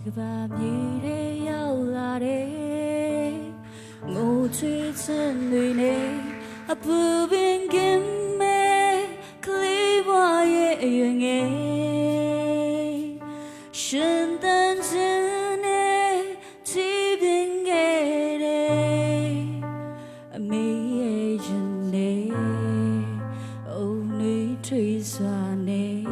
ကဘာမြေတွေရောက်လာတယ်ငိုချွေးချင်တွေနဲ့အပူပင်ကင်းမဲ့ကလေးဘွားရဲ့အရွယ်ငယ်ရှင်တန်ခြင်းနဲ့ချီးပင်ခဲ့တယ်အမေရဲ့ရင်နဲ့အုံနေထွေးစွာနဲ့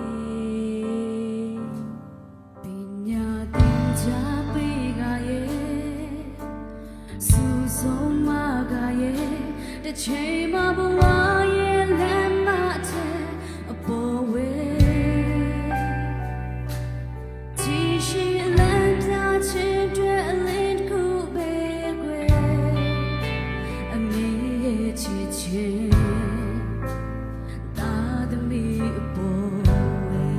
တချိန်မှာဘဝရဲ့လမ်းမတဲ့အပေါ်ဝဲကြည်ရှိလမ်းပြခြင်းတွေအလင်းတစ်ခုပဲကွယ်အမေရဲ့ချစ်ခြင်းတာသမီးအပေါ်ဝဲ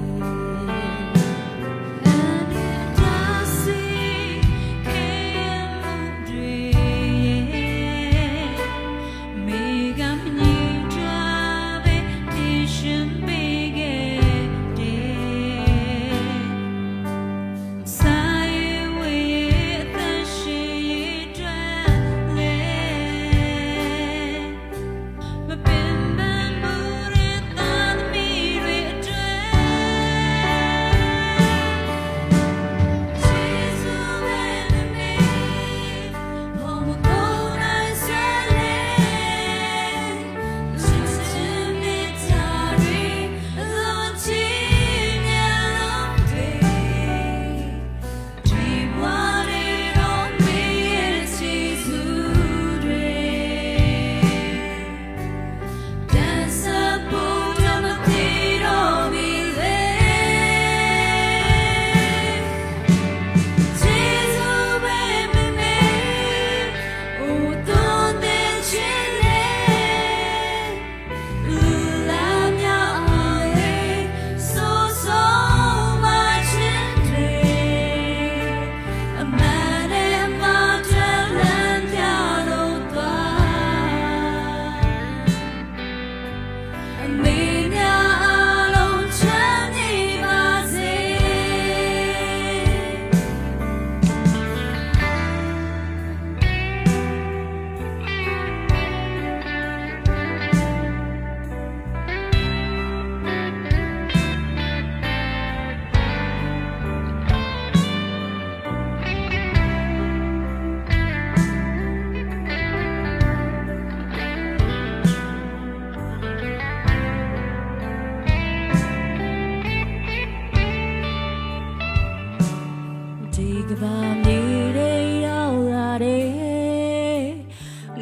ကဘာမြေတွေရောက်လာတယ်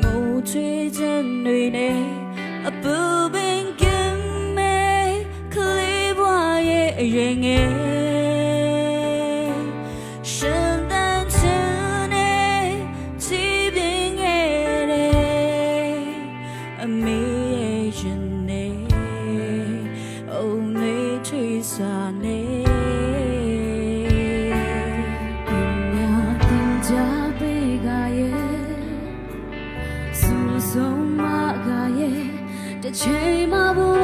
ငိုချွေးခြင်းတွေနဲ့အပူပင်ကင်းမဲ့ကလေးဘွားရဲ့အရွယ်ငယ်ရှင်တန်ခြင်းနဲ့ချီးပင်ခဲ့တယ်အမေရဲ့ရင်နဲ့အုံနေချွေးစွာနဲ့ဆုံးမကရဲ့တချိန်မှာ